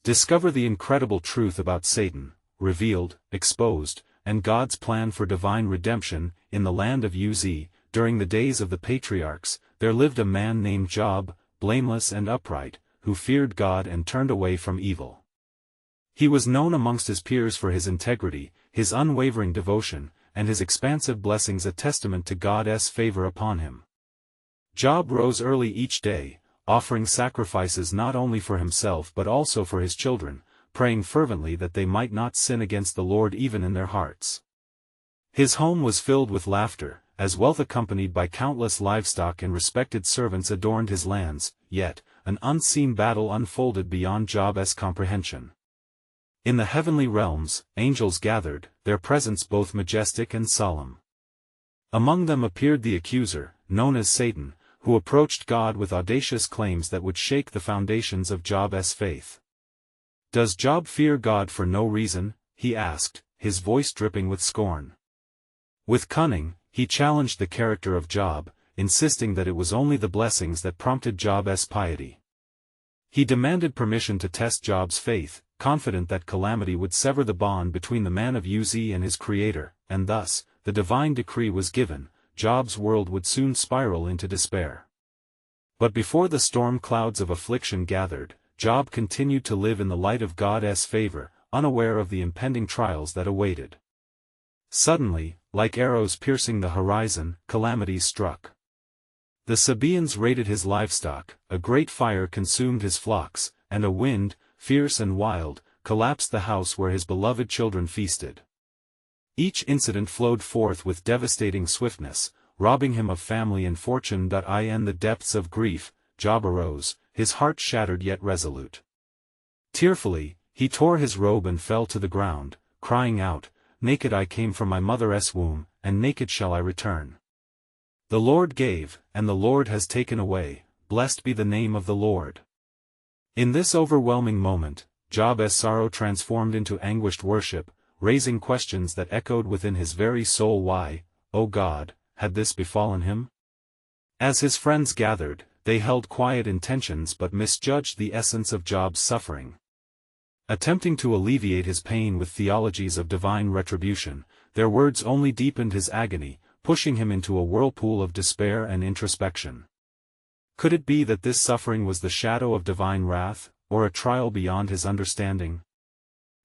Discover the incredible truth about Satan, revealed, exposed, and God's plan for divine redemption. In the land of Uz, during the days of the patriarchs, there lived a man named Job, blameless and upright, who feared God and turned away from evil. He was known amongst his peers for his integrity, his unwavering devotion, and his expansive blessings, a testament to God's favor upon him. Job rose early each day, offering sacrifices not only for himself but also for his children, praying fervently that they might not sin against the Lord even in their hearts. His home was filled with laughter, as wealth accompanied by countless livestock and respected servants adorned his lands, yet, an unseen battle unfolded beyond Job's comprehension. In the heavenly realms, angels gathered, their presence both majestic and solemn. Among them appeared the accuser, known as Satan, who approached God with audacious claims that would shake the foundations of Job's faith. "Does Job fear God for no reason?" he asked, his voice dripping with scorn. With cunning, he challenged the character of Job, insisting that it was only the blessings that prompted Job's piety. He demanded permission to test Job's faith, confident that calamity would sever the bond between the man of Uz and his Creator, and thus, the divine decree was given, Job's world would soon spiral into despair. But before the storm clouds of affliction gathered, Job continued to live in the light of God's favor, unaware of the impending trials that awaited. Suddenly, like arrows piercing the horizon, calamity struck. The Sabaeans raided his livestock, a great fire consumed his flocks, and a wind, fierce and wild, collapsed the house where his beloved children feasted. Each incident flowed forth with devastating swiftness, robbing him of family and fortune. In the depths of grief, Job arose, his heart shattered yet resolute. Tearfully, he tore his robe and fell to the ground, crying out, "Naked I came from my mother's womb, and naked shall I return. The Lord gave, and the Lord has taken away, blessed be the name of the Lord." In this overwhelming moment, Job's sorrow transformed into anguished worship, raising questions that echoed within his very soul. Why, O God, had this befallen him? As his friends gathered, they held quiet intentions but misjudged the essence of Job's suffering. Attempting to alleviate his pain with theologies of divine retribution, their words only deepened his agony, pushing him into a whirlpool of despair and introspection. Could it be that this suffering was the shadow of divine wrath, or a trial beyond his understanding?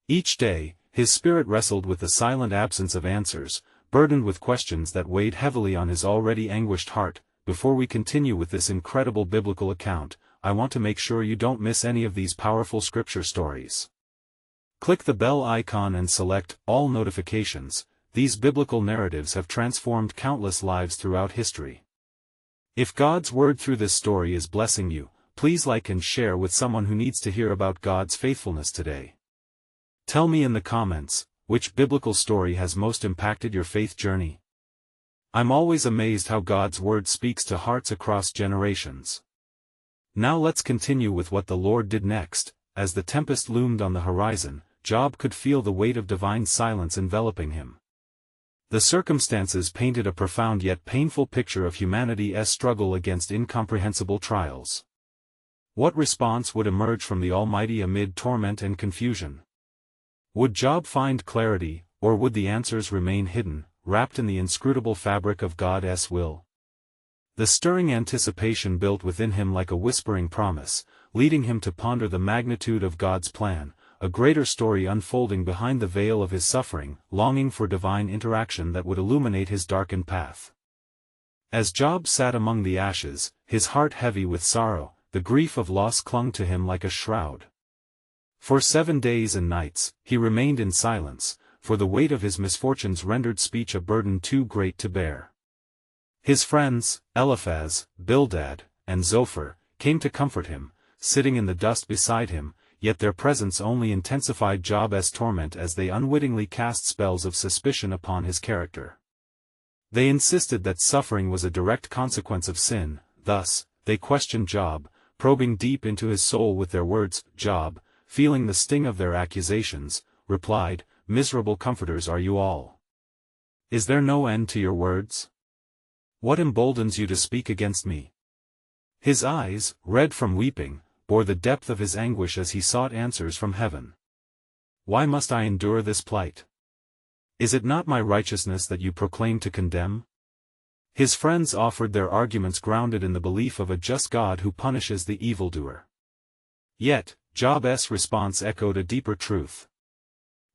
Each day, his spirit wrestled with the silent absence of answers, burdened with questions that weighed heavily on his already anguished heart. Before we continue with this incredible biblical account, I want to make sure you don't miss any of these powerful scripture stories. Click the bell icon and select All Notifications. These biblical narratives have transformed countless lives throughout history. If God's word through this story is blessing you, please like and share with someone who needs to hear about God's faithfulness today. Tell me in the comments, which biblical story has most impacted your faith journey? I'm always amazed how God's word speaks to hearts across generations. Now let's continue with what the Lord did next. As the tempest loomed on the horizon, Job could feel the weight of divine silence enveloping him. The circumstances painted a profound yet painful picture of humanity's struggle against incomprehensible trials. What response would emerge from the Almighty amid torment and confusion? Would Job find clarity, or would the answers remain hidden, wrapped in the inscrutable fabric of God's will? The stirring anticipation built within him like a whispering promise, leading him to ponder the magnitude of God's plan, a greater story unfolding behind the veil of his suffering, longing for divine interaction that would illuminate his darkened path. As Job sat among the ashes, his heart heavy with sorrow, the grief of loss clung to him like a shroud. For 7 days and nights, he remained in silence, for the weight of his misfortunes rendered speech a burden too great to bear. His friends, Eliphaz, Bildad, and Zophar, came to comfort him, sitting in the dust beside him, yet their presence only intensified Job's torment as they unwittingly cast spells of suspicion upon his character. They insisted that suffering was a direct consequence of sin. Thus, they questioned Job, probing deep into his soul with their words. Job, feeling the sting of their accusations, replied, "Miserable comforters are you all. Is there no end to your words? What emboldens you to speak against me?" His eyes, red from weeping, bore the depth of his anguish as he sought answers from heaven. Why must I endure this plight? Is it not my righteousness that you proclaim to condemn? His friends offered their arguments grounded in the belief of a just God who punishes the evildoer. Yet, Job's response echoed a deeper truth.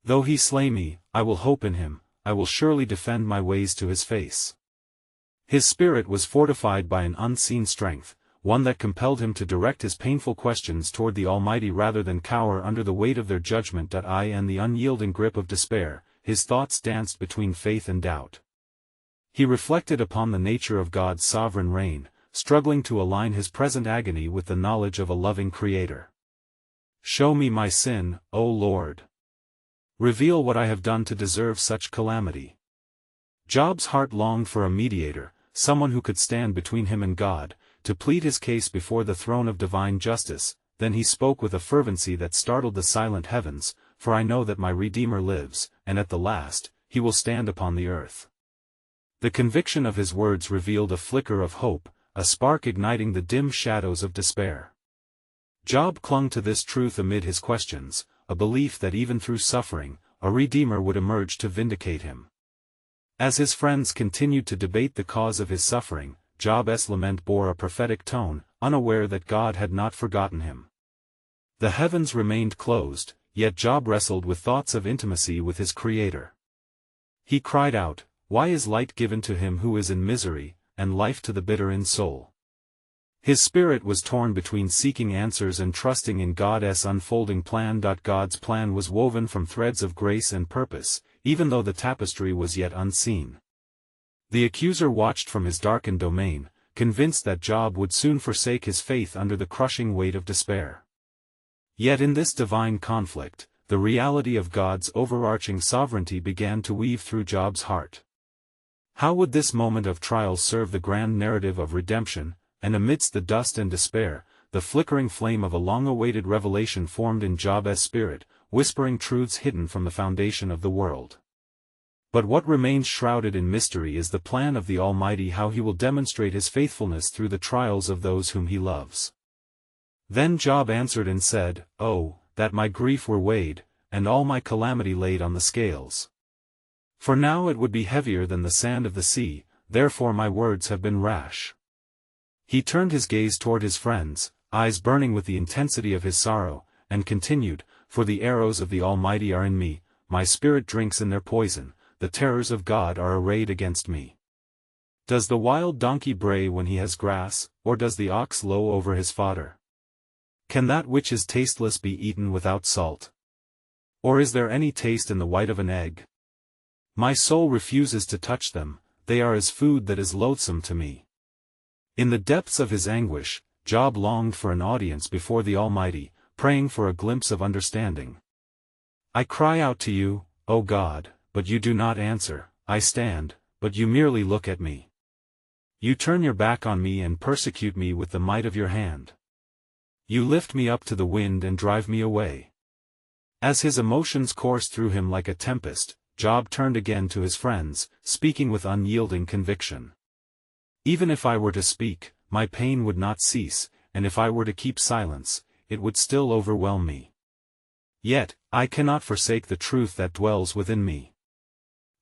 Though he slay me, I will hope in him, I will surely defend my ways to his face. His spirit was fortified by an unseen strength, one that compelled him to direct his painful questions toward the Almighty rather than cower under the weight of their judgment. In the unyielding grip of despair, his thoughts danced between faith and doubt. He reflected upon the nature of God's sovereign reign, struggling to align his present agony with the knowledge of a loving Creator. Show me my sin, O Lord. Reveal what I have done to deserve such calamity. Job's heart longed for a mediator, someone who could stand between him and God, to plead his case before the throne of divine justice. Then he spoke with a fervency that startled the silent heavens, "For I know that my Redeemer lives, and at the last, he will stand upon the earth." The conviction of his words revealed a flicker of hope, a spark igniting the dim shadows of despair. Job clung to this truth amid his questions, a belief that even through suffering, a Redeemer would emerge to vindicate him. As his friends continued to debate the cause of his suffering, Job's lament bore a prophetic tone, unaware that God had not forgotten him. The heavens remained closed, yet Job wrestled with thoughts of intimacy with his Creator. He cried out, "Why is light given to him who is in misery, and life to the bitter in soul?" His spirit was torn between seeking answers and trusting in God's unfolding plan. God's plan was woven from threads of grace and purpose, even though the tapestry was yet unseen. The accuser watched from his darkened domain, convinced that Job would soon forsake his faith under the crushing weight of despair. Yet in this divine conflict, the reality of God's overarching sovereignty began to weave through Job's heart. How would this moment of trial serve the grand narrative of redemption? And amidst the dust and despair, the flickering flame of a long-awaited revelation formed in Job's spirit, whispering truths hidden from the foundation of the world. But what remains shrouded in mystery is the plan of the Almighty, how he will demonstrate his faithfulness through the trials of those whom he loves. Then Job answered and said, "Oh, that my grief were weighed, and all my calamity laid on the scales. For now it would be heavier than the sand of the sea, therefore my words have been rash." He turned his gaze toward his friends, eyes burning with the intensity of his sorrow, and continued, "For the arrows of the Almighty are in me, my spirit drinks in their poison, the terrors of God are arrayed against me. Does the wild donkey bray when he has grass, or does the ox low over his fodder? Can that which is tasteless be eaten without salt? Or is there any taste in the white of an egg? My soul refuses to touch them, they are as food that is loathsome to me." In the depths of his anguish, Job longed for an audience before the Almighty, praying for a glimpse of understanding. "I cry out to you, O God, but you do not answer, I stand, but you merely look at me. You turn your back on me and persecute me with the might of your hand. You lift me up to the wind and drive me away." As his emotions coursed through him like a tempest, Job turned again to his friends, speaking with unyielding conviction. "Even if I were to speak, my pain would not cease, and if I were to keep silence, it would still overwhelm me. Yet, I cannot forsake the truth that dwells within me.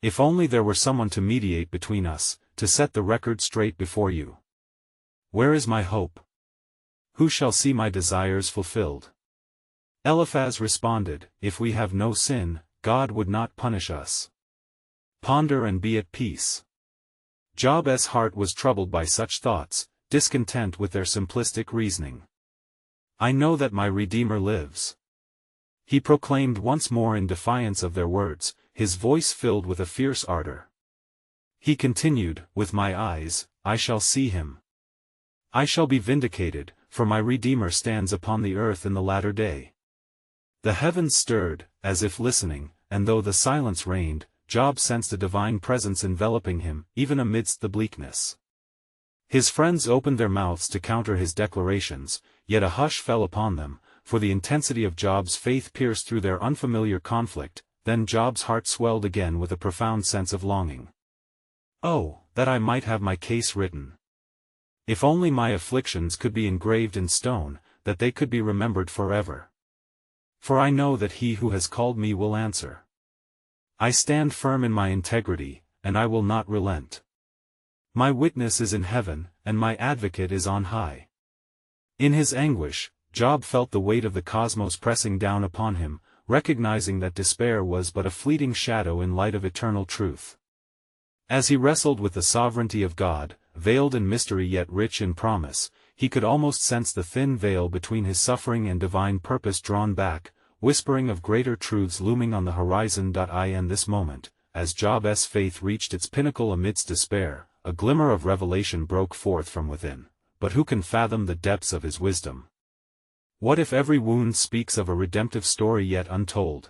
If only there were someone to mediate between us, to set the record straight before you. Where is my hope? Who shall see my desires fulfilled?" Eliphaz responded, "If we have no sin, God would not punish us. Ponder and be at peace." Job's heart was troubled by such thoughts, discontent with their simplistic reasoning. "I know that my Redeemer lives," he proclaimed once more in defiance of their words, his voice filled with a fierce ardor. He continued, "With my eyes, I shall see him. I shall be vindicated, for my Redeemer stands upon the earth in the latter day." The heavens stirred, as if listening, and though the silence reigned, Job sensed a divine presence enveloping him, even amidst the bleakness. His friends opened their mouths to counter his declarations, yet a hush fell upon them, for the intensity of Job's faith pierced through their unfamiliar conflict. Then Job's heart swelled again with a profound sense of longing. "Oh, that I might have my case written! If only my afflictions could be engraved in stone, that they could be remembered forever. For I know that he who has called me will answer. I stand firm in my integrity, and I will not relent. My witness is in heaven, and my advocate is on high. In his anguish, Job felt the weight of the cosmos pressing down upon him, recognizing that despair was but a fleeting shadow in light of eternal truth. As he wrestled with the sovereignty of God, veiled in mystery yet rich in promise, he could almost sense the thin veil between his suffering and divine purpose drawn back, whispering of greater truths looming on the horizon. In this moment, as Job's faith reached its pinnacle amidst despair, a glimmer of revelation broke forth from within. But who can fathom the depths of his wisdom? What if every wound speaks of a redemptive story yet untold?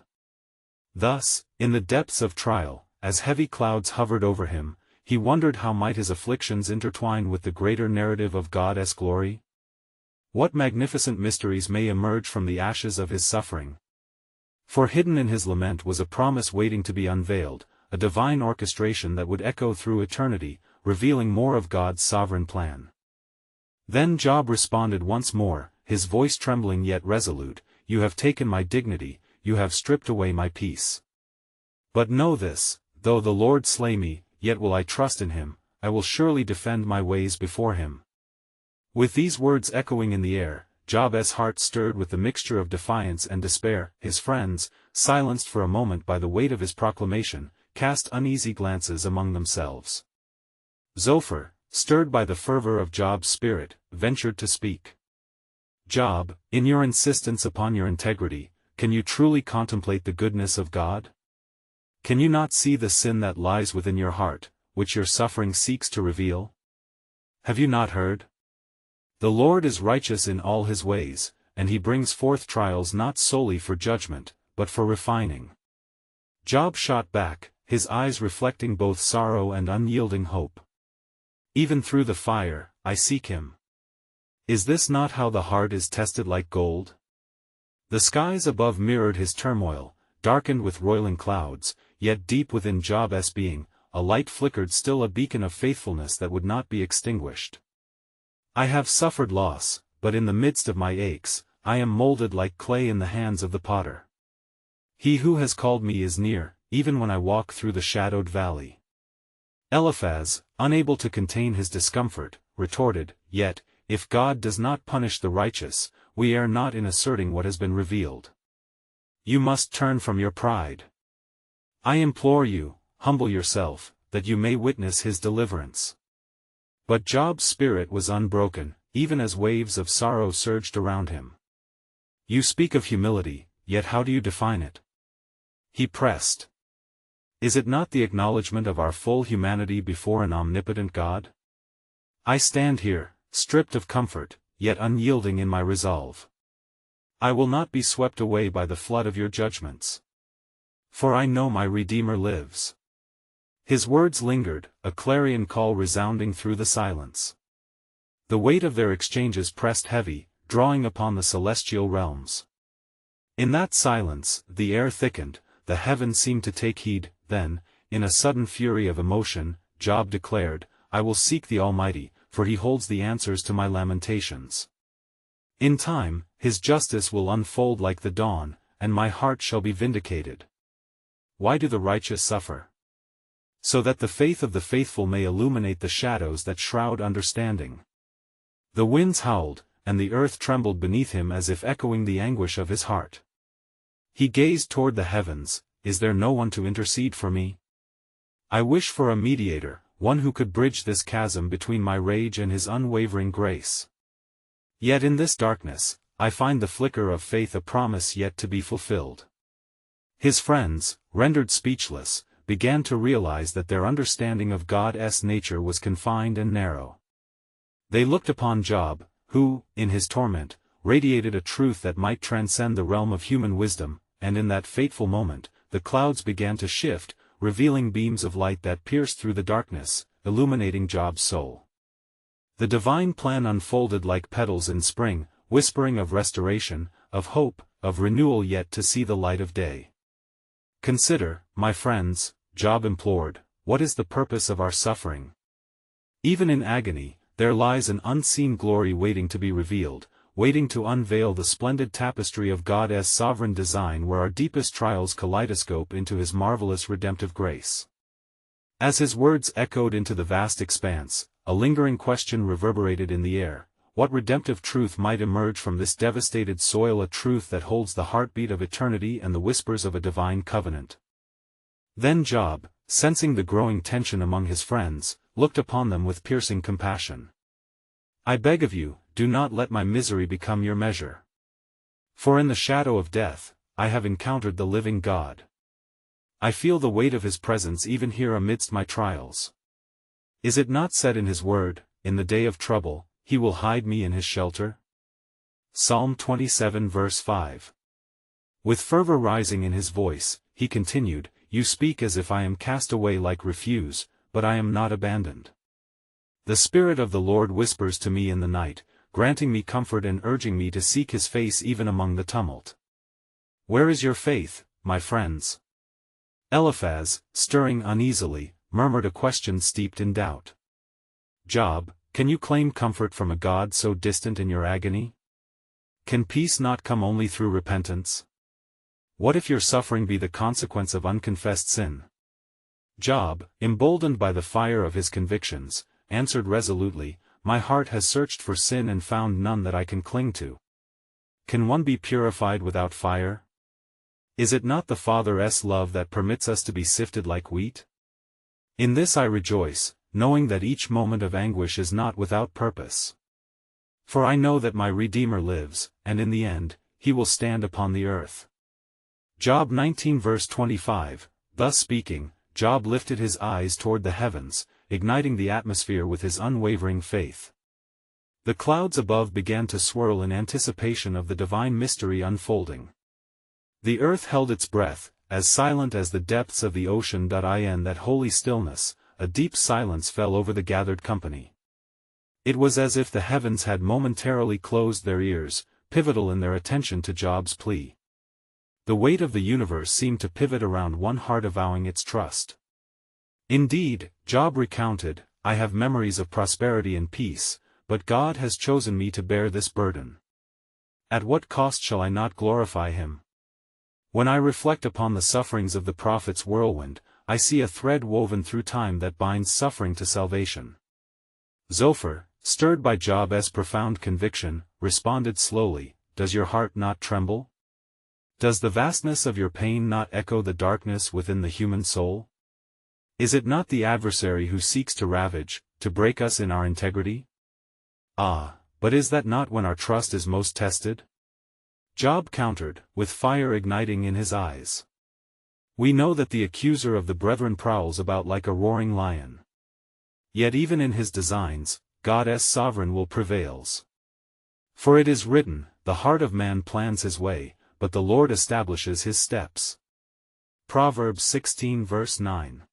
Thus, in the depths of trial, as heavy clouds hovered over him, he wondered how might his afflictions intertwine with the greater narrative of God's glory? What magnificent mysteries may emerge from the ashes of his suffering? For hidden in his lament was a promise waiting to be unveiled, a divine orchestration that would echo through eternity, revealing more of God's sovereign plan. Then Job responded once more, his voice trembling yet resolute, "You have taken my dignity, you have stripped away my peace. But know this, though the Lord slay me, yet will I trust in him, I will surely defend my ways before him." With these words echoing in the air, Job's heart stirred with the mixture of defiance and despair. His friends, silenced for a moment by the weight of his proclamation, cast uneasy glances among themselves. Zophar, stirred by the fervor of Job's spirit, ventured to speak. "Job, in your insistence upon your integrity, can you truly contemplate the goodness of God? Can you not see the sin that lies within your heart, which your suffering seeks to reveal? Have you not heard? The Lord is righteous in all his ways, and he brings forth trials not solely for judgment, but for refining." Job shot back, his eyes reflecting both sorrow and unyielding hope. "Even through the fire, I seek him. Is this not how the heart is tested like gold?" The skies above mirrored his turmoil, darkened with roiling clouds, yet deep within Job's being, a light flickered still, a beacon of faithfulness that would not be extinguished. "I have suffered loss, but in the midst of my aches, I am molded like clay in the hands of the potter. He who has called me is near, even when I walk through the shadowed valley." Eliphaz, unable to contain his discomfort, retorted, "Yet, if God does not punish the righteous, we err not in asserting what has been revealed. You must turn from your pride. I implore you, humble yourself, that you may witness his deliverance." But Job's spirit was unbroken, even as waves of sorrow surged around him. "You speak of humility, yet how do you define it?" he pressed. "Is it not the acknowledgement of our full humanity before an omnipotent God? I stand here, stripped of comfort, yet unyielding in my resolve. I will not be swept away by the flood of your judgments. For I know my Redeemer lives." His words lingered, a clarion call resounding through the silence. The weight of their exchanges pressed heavy, drawing upon the celestial realms. In that silence, the air thickened, the heavens seemed to take heed. Then, in a sudden fury of emotion, Job declared, "I will seek the Almighty, for he holds the answers to my lamentations. In time, his justice will unfold like the dawn, and my heart shall be vindicated. Why do the righteous suffer? So that the faith of the faithful may illuminate the shadows that shroud understanding." The winds howled, and the earth trembled beneath him as if echoing the anguish of his heart. He gazed toward the heavens. "Is there no one to intercede for me? I wish for a mediator, one who could bridge this chasm between my rage and his unwavering grace. Yet in this darkness, I find the flicker of faith, a promise yet to be fulfilled." His friends, rendered speechless, began to realize that their understanding of God's nature was confined and narrow. They looked upon Job, who, in his torment, radiated a truth that might transcend the realm of human wisdom, and in that fateful moment, the clouds began to shift, revealing beams of light that pierced through the darkness, illuminating Job's soul. The divine plan unfolded like petals in spring, whispering of restoration, of hope, of renewal yet to see the light of day. "Consider, my friends," Job implored, "what is the purpose of our suffering? Even in agony, there lies an unseen glory waiting to be revealed, waiting to unveil the splendid tapestry of God's sovereign design where our deepest trials kaleidoscope into His marvelous redemptive grace. As his words echoed into the vast expanse, a lingering question reverberated in the air: what redemptive truth might emerge from this devastated soil, a truth that holds the heartbeat of eternity and the whispers of a divine covenant? Then Job, sensing the growing tension among his friends, looked upon them with piercing compassion. "I beg of you, do not let my misery become your measure. For in the shadow of death, I have encountered the living God. I feel the weight of His presence even here amidst my trials. Is it not said in His word, in the day of trouble, He will hide me in His shelter?" Psalm 27 verse 5. With fervor rising in his voice, he continued, "You speak as if I am cast away like refuse, but I am not abandoned. The Spirit of the Lord whispers to me in the night, granting me comfort and urging me to seek His face even among the tumult." Where is your faith, my friends? Eliphaz, stirring uneasily, murmured a question steeped in doubt. "Job, can you claim comfort from a God so distant in your agony? Can peace not come only through repentance? What if your suffering be the consequence of unconfessed sin?" Job, emboldened by the fire of his convictions, answered resolutely, "My heart has searched for sin and found none that I can cling to. Can one be purified without fire? Is it not the Father's love that permits us to be sifted like wheat? In this I rejoice, knowing that each moment of anguish is not without purpose. For I know that my Redeemer lives, and in the end, He will stand upon the earth." Job 19 verse 25. Thus speaking, Job lifted his eyes toward the heavens, igniting the atmosphere with his unwavering faith. The clouds above began to swirl in anticipation of the divine mystery unfolding. The earth held its breath, as silent as the depths of the ocean. In that holy stillness, a deep silence fell over the gathered company. It was as if the heavens had momentarily closed their ears, pivotal in their attention to Job's plea. The weight of the universe seemed to pivot around one heart avowing its trust. Indeed, Job recounted, "I have memories of prosperity and peace, but God has chosen me to bear this burden. At what cost shall I not glorify Him? When I reflect upon the sufferings of the prophet's whirlwind, I see a thread woven through time that binds suffering to salvation." Zophar, stirred by Job's profound conviction, responded slowly, "Does your heart not tremble? Does the vastness of your pain not echo the darkness within the human soul? Is it not the adversary who seeks to ravage, to break us in our integrity? Ah, but is that not when our trust is most tested?" Job countered, with fire igniting in his eyes. "We know that the accuser of the brethren prowls about like a roaring lion. Yet even in his designs, God's sovereign will prevails. For it is written, the heart of man plans his way, but the Lord establishes his steps." Proverbs 16 verse 9.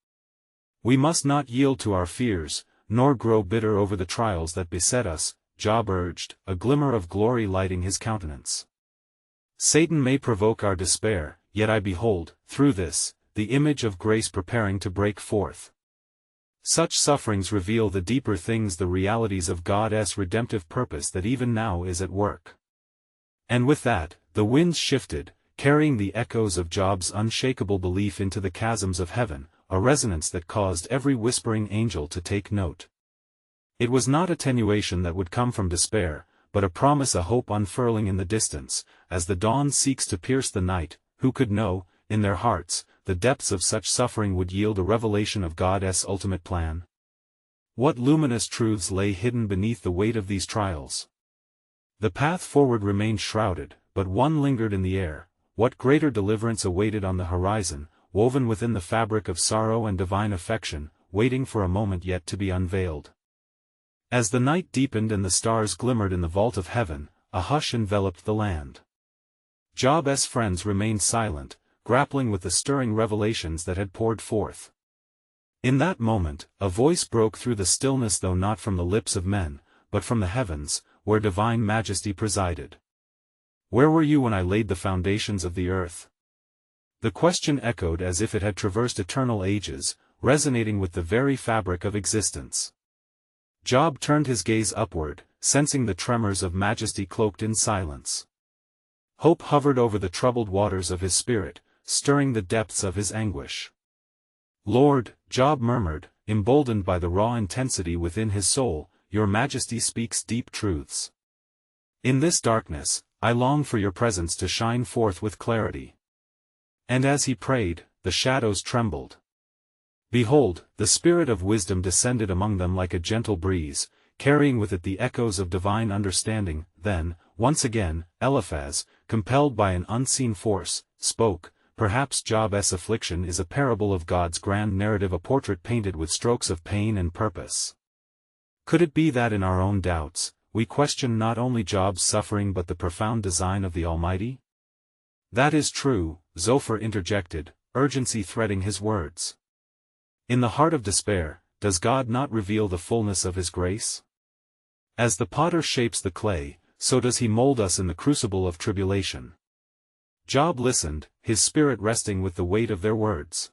"We must not yield to our fears, nor grow bitter over the trials that beset us," Job urged, a glimmer of glory lighting his countenance. "Satan may provoke our despair, yet I behold, through this, the image of grace preparing to break forth. Such sufferings reveal the deeper things, the realities of God's redemptive purpose that even now is at work." And with that, the winds shifted, carrying the echoes of Job's unshakable belief into the chasms of heaven, a resonance that caused every whispering angel to take note. It was not attenuation that would come from despair, but a promise, a hope unfurling in the distance, as the dawn seeks to pierce the night. Who could know, in their hearts, the depths of such suffering would yield a revelation of God's ultimate plan? What luminous truths lay hidden beneath the weight of these trials? The path forward remained shrouded, but one lingered in the air. What greater deliverance awaited on the horizon, woven within the fabric of sorrow and divine affection, waiting for a moment yet to be unveiled? As the night deepened and the stars glimmered in the vault of heaven, a hush enveloped the land. Job's friends remained silent, grappling with the stirring revelations that had poured forth. In that moment, a voice broke through the stillness, though not from the lips of men, but from the heavens, where divine majesty presided. "Where were you when I laid the foundations of the earth?" The question echoed as if it had traversed eternal ages, resonating with the very fabric of existence. Job turned his gaze upward, sensing the tremors of majesty cloaked in silence. Hope hovered over the troubled waters of his spirit, stirring the depths of his anguish. "Lord," Job murmured, emboldened by the raw intensity within his soul, "your majesty speaks deep truths. In this darkness, I long for your presence to shine forth with clarity." And as he prayed, the shadows trembled. Behold, the spirit of wisdom descended among them like a gentle breeze, carrying with it the echoes of divine understanding. Then, once again, Eliphaz, compelled by an unseen force, spoke. Perhaps Job's affliction is a parable of God's grand narrative, a portrait painted with strokes of pain and purpose. Could it be that in our own doubts, we question not only Job's suffering but the profound design of the Almighty? "That is true," Zophar interjected, urgency threading his words. "In the heart of despair, does God not reveal the fullness of His grace? As the potter shapes the clay, so does He mold us in the crucible of tribulation." Job listened, his spirit resting with the weight of their words.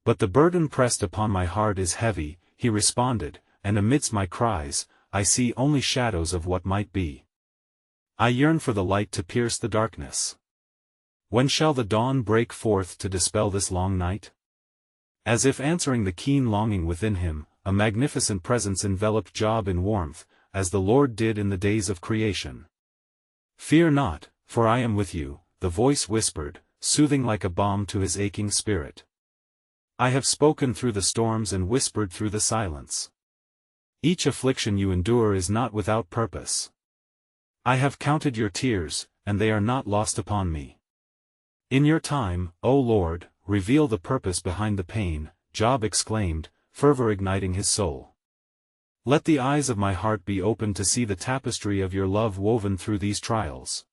"But the burden pressed upon my heart is heavy," he responded, "and amidst my cries, I see only shadows of what might be. I yearn for the light to pierce the darkness. When shall the dawn break forth to dispel this long night?" As if answering the keen longing within him, a magnificent presence enveloped Job in warmth, as the Lord did in the days of creation. "Fear not, for I am with you," the voice whispered, soothing like a balm to his aching spirit. "I have spoken through the storms and whispered through the silence. Each affliction you endure is not without purpose. I have counted your tears, and they are not lost upon me. In your time, O Lord, reveal the purpose behind the pain," Job exclaimed, fervor igniting his soul. "Let the eyes of my heart be open to see the tapestry of your love woven through these trials."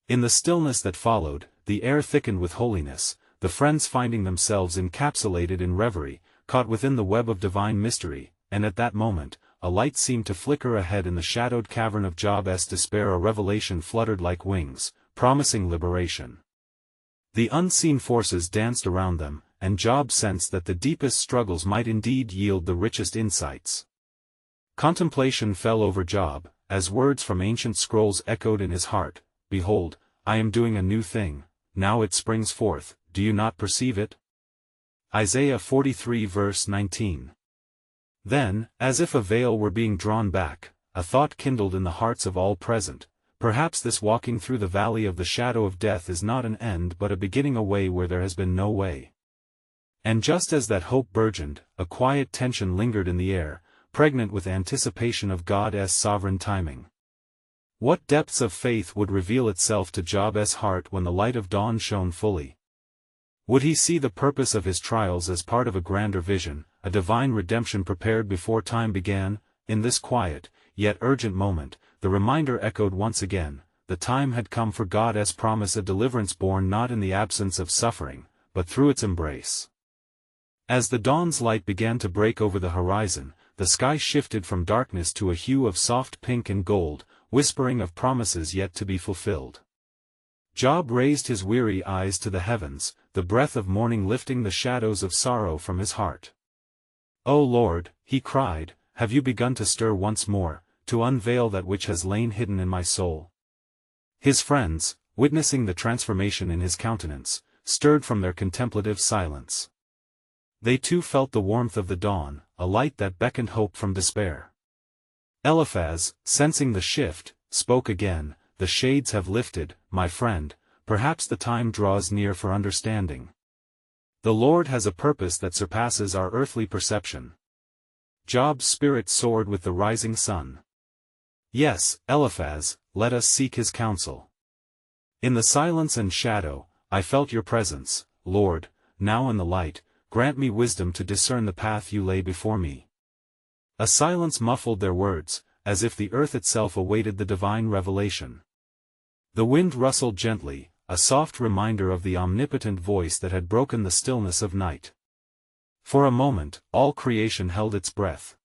In the stillness that followed, the air thickened with holiness, the friends finding themselves encapsulated in reverie, caught within the web of divine mystery, and at that moment, a light seemed to flicker ahead in the shadowed cavern of Job's despair. A revelation fluttered like wings, promising liberation. The unseen forces danced around them, and Job sensed that the deepest struggles might indeed yield the richest insights. Contemplation fell over Job, as words from ancient scrolls echoed in his heart. "Behold, I am doing a new thing, now it springs forth, do you not perceive it?" Isaiah 43 verse 19. Then, as if a veil were being drawn back, a thought kindled in the hearts of all present. Perhaps this walking through the valley of the shadow of death is not an end but a beginning, a way where there has been no way. And just as that hope burgeoned, a quiet tension lingered in the air, pregnant with anticipation of God's sovereign timing. What depths of faith would reveal itself to Job's heart when the light of dawn shone fully? Would he see the purpose of his trials as part of a grander vision, a divine redemption prepared before time began? In this quiet, yet urgent moment, the reminder echoed once again: the time had come for God's promise, a deliverance born not in the absence of suffering, but through its embrace. As the dawn's light began to break over the horizon, the sky shifted from darkness to a hue of soft pink and gold, whispering of promises yet to be fulfilled. Job raised his weary eyes to the heavens, the breath of morning lifting the shadows of sorrow from his heart. "O Lord," he cried, "have you begun to stir once more, to unveil that which has lain hidden in my soul?" His friends, witnessing the transformation in his countenance, stirred from their contemplative silence. They too felt the warmth of the dawn, a light that beckoned hope from despair. Eliphaz, sensing the shift, spoke again: "The shades have lifted, my friend, perhaps the time draws near for understanding. The Lord has a purpose that surpasses our earthly perception." Job's spirit soared with the rising sun. "Yes, Eliphaz, let us seek his counsel. In the silence and shadow, I felt your presence, Lord, now in the light, grant me wisdom to discern the path you lay before me." A silence muffled their words, as if the earth itself awaited the divine revelation. The wind rustled gently, a soft reminder of the omnipotent voice that had broken the stillness of night. For a moment, all creation held its breath.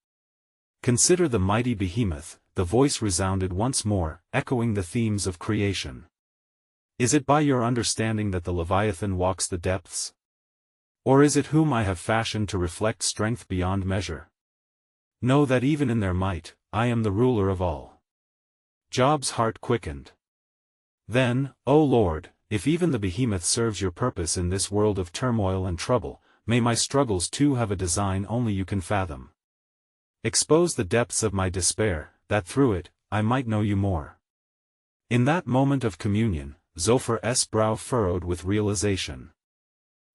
"Consider the mighty behemoth," the voice resounded once more, echoing the themes of creation. "Is it by your understanding that the Leviathan walks the depths? Or is it whom I have fashioned to reflect strength beyond measure? Know that even in their might, I am the ruler of all. Job's heart quickened. Then, O Lord, if even the behemoth serves your purpose in this world of turmoil and trouble, may my struggles too have a design only you can fathom. Expose the depths of my despair, that through it, I might know you more. In that moment of communion, Zophar's brow furrowed with realization.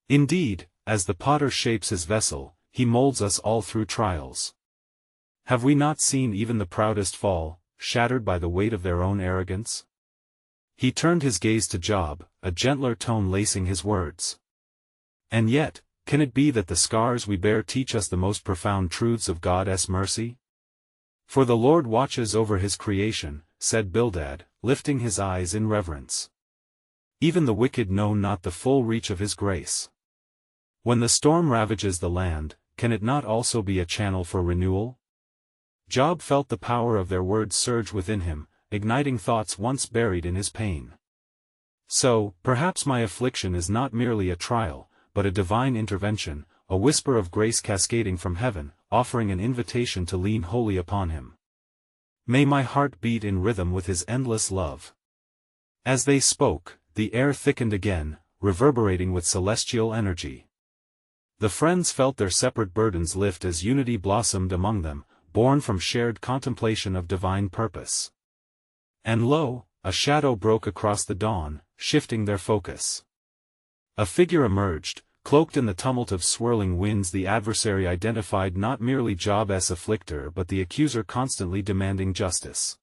Indeed, as the potter shapes his vessel, he molds us all through trials. Have we not seen even the proudest fall, shattered by the weight of their own arrogance? He turned his gaze to Job, a gentler tone lacing his words. And yet, can it be that the scars we bear teach us the most profound truths of God's mercy? For the Lord watches over his creation, said Bildad, lifting his eyes in reverence. Even the wicked know not the full reach of his grace. When the storm ravages the land, can it not also be a channel for renewal? Job felt the power of their words surge within him, igniting thoughts once buried in his pain. So, perhaps my affliction is not merely a trial, but a divine intervention, a whisper of grace cascading from heaven, offering an invitation to lean wholly upon him. May my heart beat in rhythm with his endless love. As they spoke, the air thickened again, reverberating with celestial energy. The friends felt their separate burdens lift as unity blossomed among them, born from shared contemplation of divine purpose. And lo, a shadow broke across the dawn, shifting their focus. A figure emerged, cloaked in the tumult of swirling winds. The adversary identified not merely Job's afflictor but the accuser constantly demanding justice.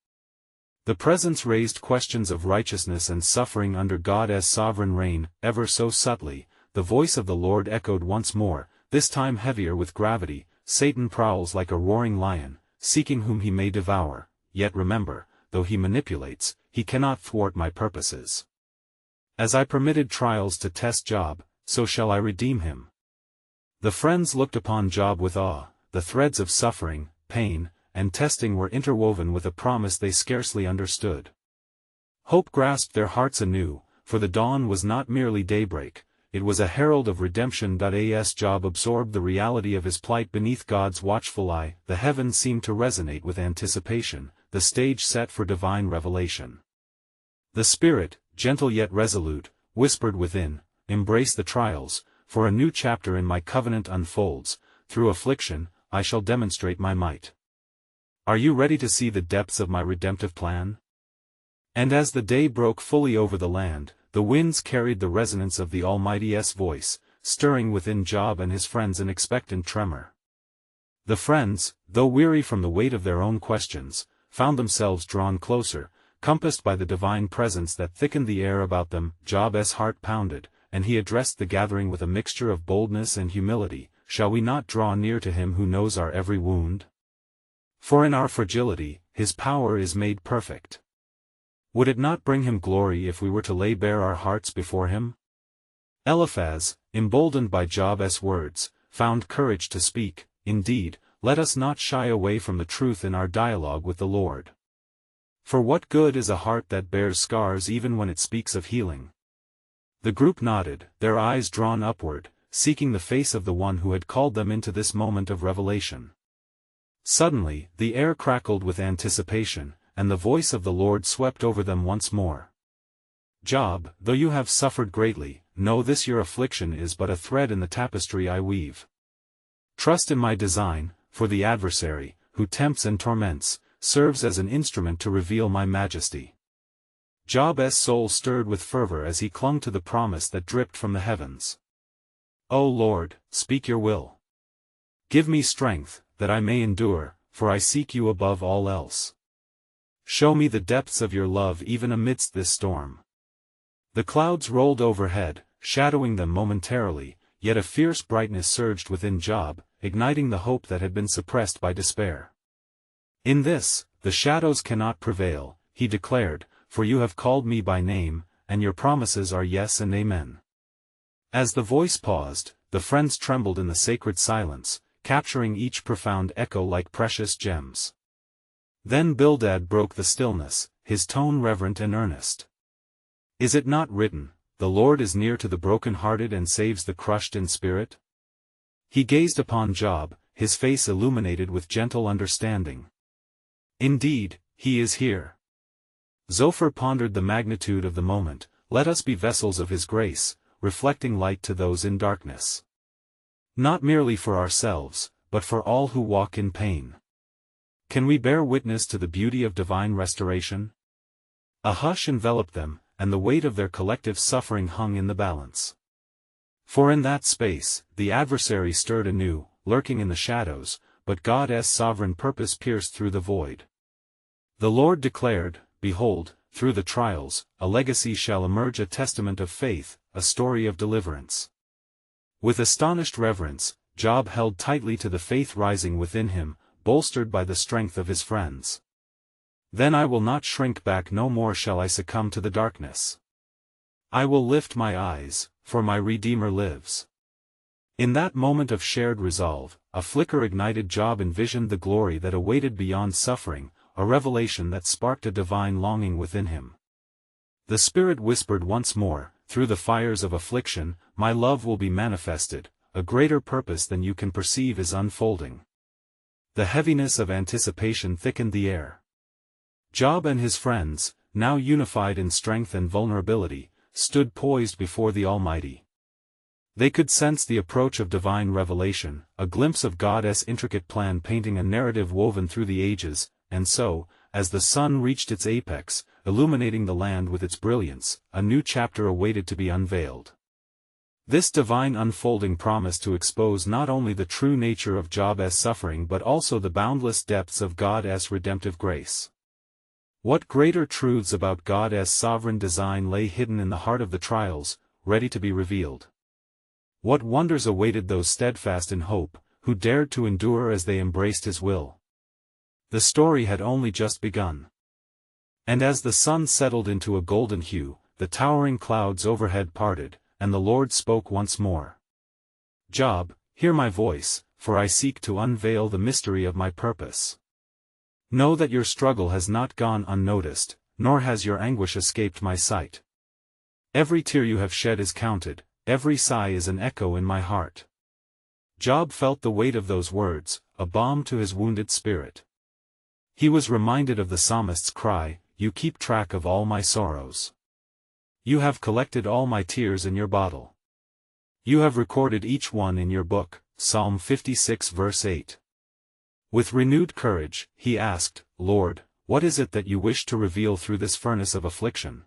The presence raised questions of righteousness and suffering under God's sovereign reign. Ever so subtly, the voice of the Lord echoed once more, this time heavier with gravity. Satan prowls like a roaring lion, seeking whom he may devour, yet remember, though he manipulates, he cannot thwart my purposes. As I permitted trials to test Job, so shall I redeem him. The friends looked upon Job with awe. The threads of suffering, pain, and testing were interwoven with a promise they scarcely understood. Hope grasped their hearts anew, for the dawn was not merely daybreak, it was a herald of redemption. As Job absorbed the reality of his plight beneath God's watchful eye, the heavens seemed to resonate with anticipation, the stage set for divine revelation. The Spirit, gentle yet resolute, whispered within, embrace the trials, for a new chapter in my covenant unfolds. Through affliction, I shall demonstrate my might. Are you ready to see the depths of my redemptive plan? And as the day broke fully over the land, the winds carried the resonance of the Almighty's voice, stirring within Job and his friends an expectant tremor. The friends, though weary from the weight of their own questions, found themselves drawn closer, compassed by the divine presence that thickened the air about them. Job's heart pounded, and he addressed the gathering with a mixture of boldness and humility. Shall we not draw near to him who knows our every wound? For in our fragility, his power is made perfect. Would it not bring him glory if we were to lay bare our hearts before him? Eliphaz, emboldened by Job's words, found courage to speak. Indeed, let us not shy away from the truth in our dialogue with the Lord. For what good is a heart that bears scars even when it speaks of healing? The group nodded, their eyes drawn upward, seeking the face of the one who had called them into this moment of revelation. Suddenly, the air crackled with anticipation, and the voice of the Lord swept over them once more. Job, though you have suffered greatly, know this: your affliction is but a thread in the tapestry I weave. Trust in my design, for the adversary, who tempts and torments, serves as an instrument to reveal my majesty. Job's soul stirred with fervor as he clung to the promise that dripped from the heavens. O Lord, speak your will. Give me strength, that I may endure, for I seek you above all else. Show me the depths of your love even amidst this storm. The clouds rolled overhead, shadowing them momentarily, yet a fierce brightness surged within Job, igniting the hope that had been suppressed by despair. In this, the shadows cannot prevail, he declared, for you have called me by name, and your promises are yes and amen. As the voice paused, the friends trembled in the sacred silence, capturing each profound echo like precious gems. Then Bildad broke the stillness, his tone reverent and earnest. Is it not written, the Lord is near to the broken-hearted and saves the crushed in spirit? He gazed upon Job, his face illuminated with gentle understanding. Indeed, he is here. Zophar pondered the magnitude of the moment. Let us be vessels of his grace, reflecting light to those in darkness. Not merely for ourselves, but for all who walk in pain. Can we bear witness to the beauty of divine restoration? A hush enveloped them, and the weight of their collective suffering hung in the balance. For in that space, the adversary stirred anew, lurking in the shadows, but God's sovereign purpose pierced through the void. The Lord declared, "Behold, through the trials, a legacy shall emerge, a testament of faith, a story of deliverance." With astonished reverence, Job held tightly to the faith rising within him, bolstered by the strength of his friends. "Then I will not shrink back, no more shall I succumb to the darkness. I will lift my eyes, for my Redeemer lives." In that moment of shared resolve, a flicker ignited. Job envisioned the glory that awaited beyond suffering, a revelation that sparked a divine longing within him. The Spirit whispered once more, "Through the fires of affliction, my love will be manifested, a greater purpose than you can perceive is unfolding." The heaviness of anticipation thickened the air. Job and his friends, now unified in strength and vulnerability, stood poised before the Almighty. They could sense the approach of divine revelation, a glimpse of God's intricate plan painting a narrative woven through the ages, and so, as the sun reached its apex, illuminating the land with its brilliance, a new chapter awaited to be unveiled. This divine unfolding promised to expose not only the true nature of Job's suffering but also the boundless depths of God's redemptive grace. What greater truths about God's sovereign design lay hidden in the heart of the trials, ready to be revealed? What wonders awaited those steadfast in hope, who dared to endure as they embraced His will? The story had only just begun. And as the sun settled into a golden hue, the towering clouds overhead parted, and the Lord spoke once more. "Job, hear my voice, for I seek to unveil the mystery of my purpose. Know that your struggle has not gone unnoticed, nor has your anguish escaped my sight. Every tear you have shed is counted, every sigh is an echo in my heart." Job felt the weight of those words, a balm to his wounded spirit. He was reminded of the psalmist's cry, "You keep track of all my sorrows. You have collected all my tears in your bottle. You have recorded each one in your book." Psalm 56 verse 8. With renewed courage, he asked, "Lord, what is it that you wish to reveal through this furnace of affliction?"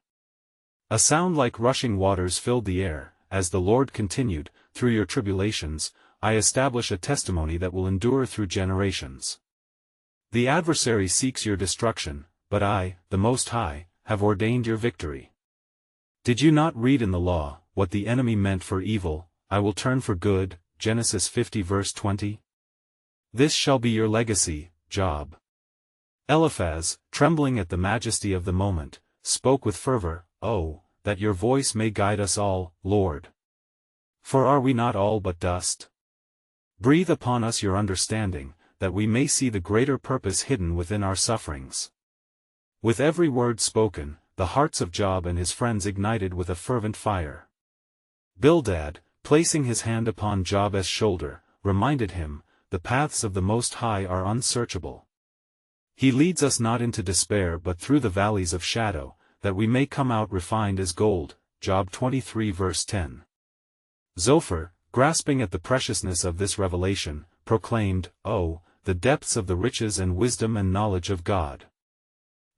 A sound like rushing waters filled the air, as the Lord continued, "Through your tribulations, I establish a testimony that will endure through generations. The adversary seeks your destruction, but I, the Most High, have ordained your victory. Did you not read in the law, what the enemy meant for evil, I will turn for good?" Genesis 50 verse 20. This shall be your legacy, Job. Eliphaz, trembling at the majesty of the moment, spoke with fervor, "Oh, that your voice may guide us all, Lord. For are we not all but dust? Breathe upon us your understanding, that we may see the greater purpose hidden within our sufferings." With every word spoken, the hearts of Job and his friends ignited with a fervent fire. Bildad, placing his hand upon Job's shoulder, reminded him, "The paths of the Most High are unsearchable. He leads us not into despair but through the valleys of shadow, that we may come out refined as gold." Job 23 verse 10. Zophar, grasping at the preciousness of this revelation, proclaimed, "Oh, the depths of the riches and wisdom and knowledge of God!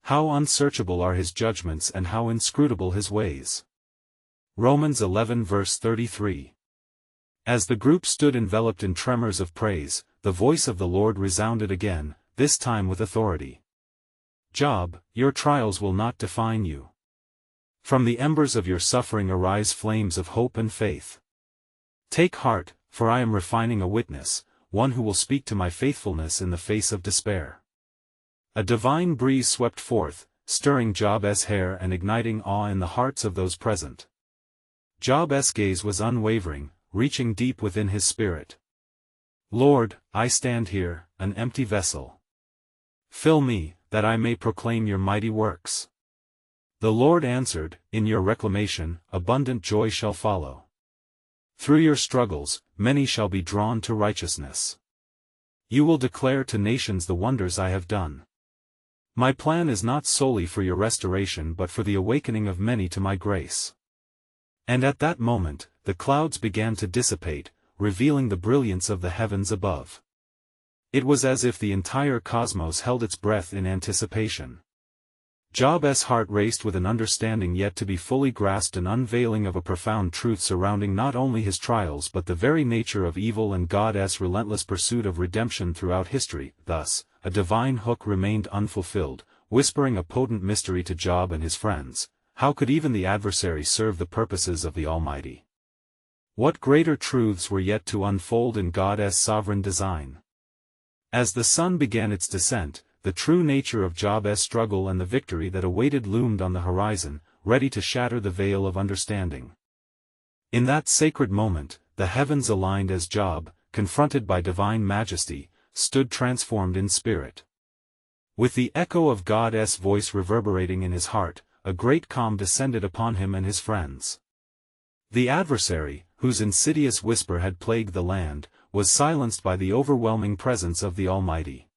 How unsearchable are His judgments and how inscrutable His ways." Romans 11 verse 33. As the group stood enveloped in tremors of praise, the voice of the Lord resounded again, this time with authority. "Job, your trials will not define you. From the embers of your suffering arise flames of hope and faith. Take heart, for I am refining a witness, one who will speak to my faithfulness in the face of despair." A divine breeze swept forth, stirring Job's hair and igniting awe in the hearts of those present. Job's gaze was unwavering, reaching deep within his spirit. "Lord, I stand here, an empty vessel. Fill me, that I may proclaim your mighty works." The Lord answered, "In your reclamation, abundant joy shall follow. Through your struggles, many shall be drawn to righteousness. You will declare to nations the wonders I have done. My plan is not solely for your restoration but for the awakening of many to my grace. And at that moment, the clouds began to dissipate, revealing the brilliance of the heavens above. It was as if the entire cosmos held its breath in anticipation. Job's heart raced with an understanding yet to be fully grasped, an unveiling of a profound truth surrounding not only his trials but the very nature of evil and God's relentless pursuit of redemption throughout history. Thus, a divine hook remained unfulfilled, whispering a potent mystery to Job and his friends. How could even the adversary serve the purposes of the Almighty? What greater truths were yet to unfold in God's sovereign design? As the sun began its descent, the true nature of Job's struggle and the victory that awaited loomed on the horizon, ready to shatter the veil of understanding. In that sacred moment, the heavens aligned as Job, confronted by divine majesty, stood transformed in spirit. With the echo of God's voice reverberating in his heart, a great calm descended upon him and his friends. The adversary, whose insidious whisper had plagued the land, was silenced by the overwhelming presence of the Almighty.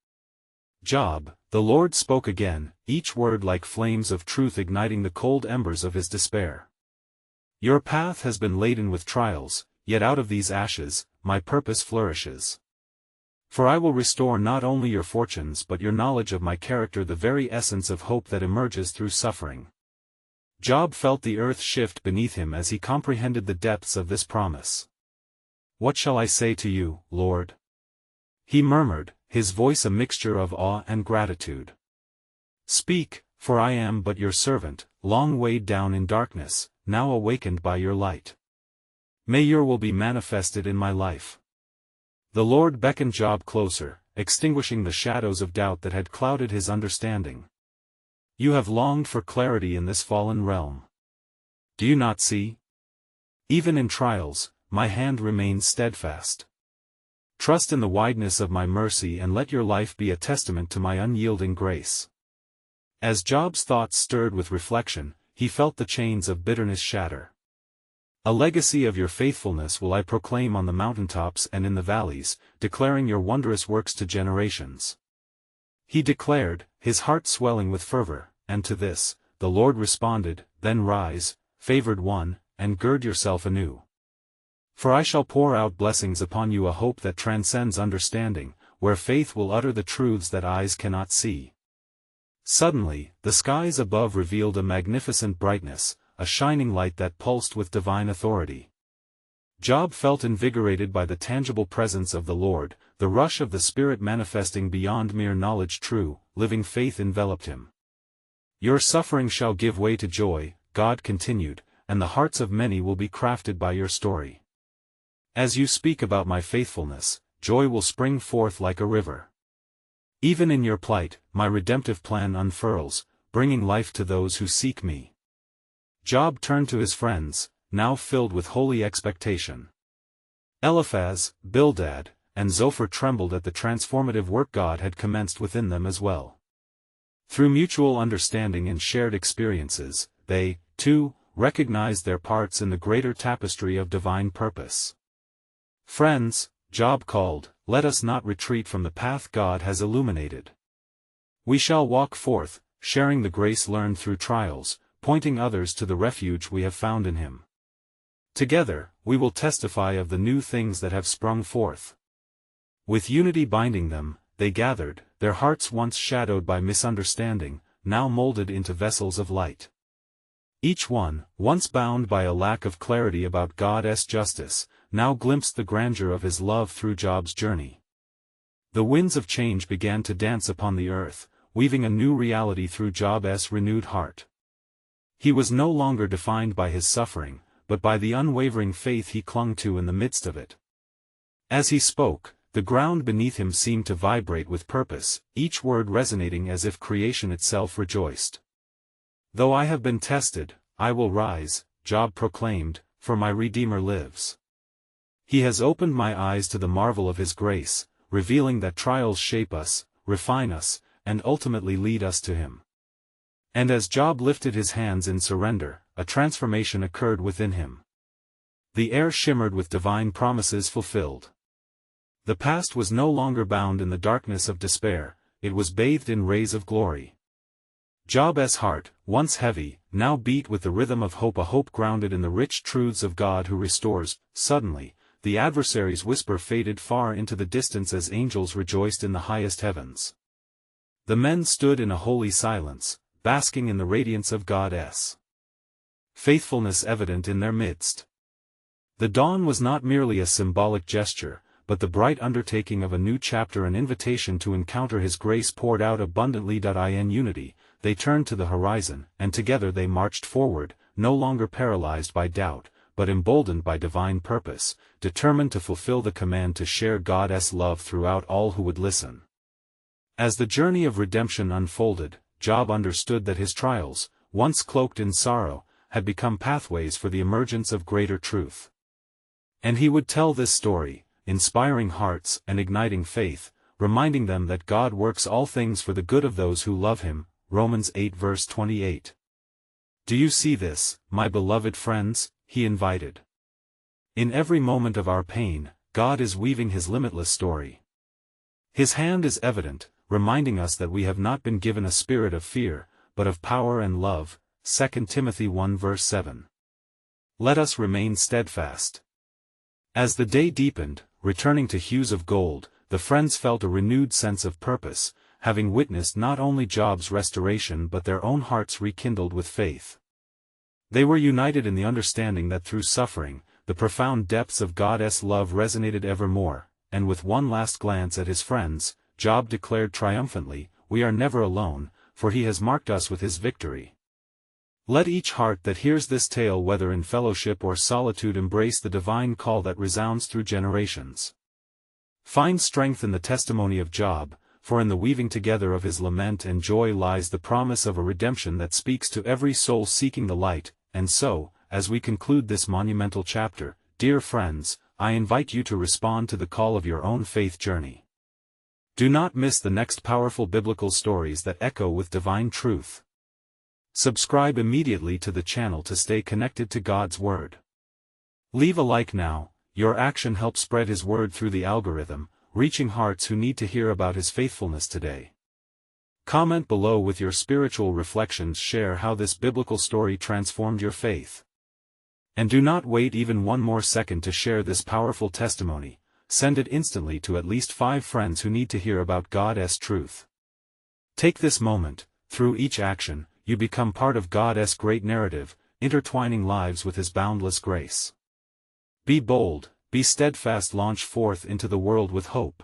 Job, the Lord spoke again, each word like flames of truth igniting the cold embers of his despair. Your path has been laden with trials, yet out of these ashes, my purpose flourishes. For I will restore not only your fortunes but your knowledge of my character, the very essence of hope that emerges through suffering. Job felt the earth shift beneath him as he comprehended the depths of this promise. What shall I say to you, Lord? He murmured, his voice a mixture of awe and gratitude. Speak, for I am but your servant, long weighed down in darkness, now awakened by your light. May your will be manifested in my life. The Lord beckoned Job closer, extinguishing the shadows of doubt that had clouded his understanding. You have longed for clarity in this fallen realm. Do you not see? Even in trials, my hand remains steadfast. Trust in the wideness of my mercy and let your life be a testament to my unyielding grace. As Job's thoughts stirred with reflection, he felt the chains of bitterness shatter. A legacy of your faithfulness will I proclaim on the mountaintops and in the valleys, declaring your wondrous works to generations. He declared, his heart swelling with fervor, and to this, the Lord responded, Then rise, favored one, and gird yourself anew. For I shall pour out blessings upon you, a hope that transcends understanding, where faith will utter the truths that eyes cannot see. Suddenly, the skies above revealed a magnificent brightness, a shining light that pulsed with divine authority. Job felt invigorated by the tangible presence of the Lord, the rush of the Spirit manifesting beyond mere knowledge. True, living faith enveloped him. Your suffering shall give way to joy, God continued, and the hearts of many will be crafted by your story. As you speak about my faithfulness, joy will spring forth like a river. Even in your plight, my redemptive plan unfurls, bringing life to those who seek me. Job turned to his friends, now filled with holy expectation. Eliphaz, Bildad, and Zophar trembled at the transformative work God had commenced within them as well. Through mutual understanding and shared experiences, they, too, recognized their parts in the greater tapestry of divine purpose. Friends, Job called, let us not retreat from the path God has illuminated. We shall walk forth, sharing the grace learned through trials, pointing others to the refuge we have found in Him. Together, we will testify of the new things that have sprung forth. With unity binding them, they gathered, their hearts once shadowed by misunderstanding, now molded into vessels of light. Each one, once bound by a lack of clarity about God's justice, now glimpsed the grandeur of His love through Job's journey. The winds of change began to dance upon the earth, weaving a new reality through Job's renewed heart. He was no longer defined by his suffering, but by the unwavering faith he clung to in the midst of it. As he spoke, the ground beneath him seemed to vibrate with purpose, each word resonating as if creation itself rejoiced. Though I have been tested, I will rise, Job proclaimed, for my Redeemer lives. He has opened my eyes to the marvel of His grace, revealing that trials shape us, refine us, and ultimately lead us to Him. And as Job lifted his hands in surrender, a transformation occurred within him. The air shimmered with divine promises fulfilled. The past was no longer bound in the darkness of despair, it was bathed in rays of glory. Job's heart, once heavy, now beat with the rhythm of hope, a hope grounded in the rich truths of God who restores. Suddenly, the adversary's whisper faded far into the distance as angels rejoiced in the highest heavens. The men stood in a holy silence, basking in the radiance of God's faithfulness evident in their midst. The dawn was not merely a symbolic gesture, but the bright undertaking of a new chapter, an invitation to encounter His grace poured out abundantly. In unity, they turned to the horizon, and together they marched forward, no longer paralyzed by doubt, but emboldened by divine purpose, determined to fulfill the command to share God's love throughout all who would listen. As the journey of redemption unfolded, Job understood that his trials, once cloaked in sorrow, had become pathways for the emergence of greater truth. And he would tell this story, inspiring hearts and igniting faith, reminding them that God works all things for the good of those who love Him. Romans 8 verse 28. Do you see this, my beloved friends? He invited. In every moment of our pain, God is weaving His limitless story. His hand is evident, reminding us that we have not been given a spirit of fear, but of power and love. 2 Timothy 1 verse 7. Let us remain steadfast. As the day deepened, returning to hues of gold, the friends felt a renewed sense of purpose, having witnessed not only Job's restoration but their own hearts rekindled with faith. They were united in the understanding that through suffering, the profound depths of God's love resonated evermore, and with one last glance at his friends, Job declared triumphantly, "We are never alone, for He has marked us with His victory." Let each heart that hears this tale, whether in fellowship or solitude, embrace the divine call that resounds through generations. Find strength in the testimony of Job, for in the weaving together of his lament and joy lies the promise of a redemption that speaks to every soul seeking the light. And so, as we conclude this monumental chapter, dear friends, I invite you to respond to the call of your own faith journey. Do not miss the next powerful biblical stories that echo with divine truth. Subscribe immediately to the channel to stay connected to God's Word. Leave a like now, your action helps spread His Word through the algorithm, reaching hearts who need to hear about His faithfulness today. Comment below with your spiritual reflections, share how this biblical story transformed your faith. And do not wait even one more second to share this powerful testimony, send it instantly to at least 5 friends who need to hear about God's truth. Take this moment, through each action, you become part of God's great narrative, intertwining lives with His boundless grace. Be bold, be steadfast, launch forth into the world with hope.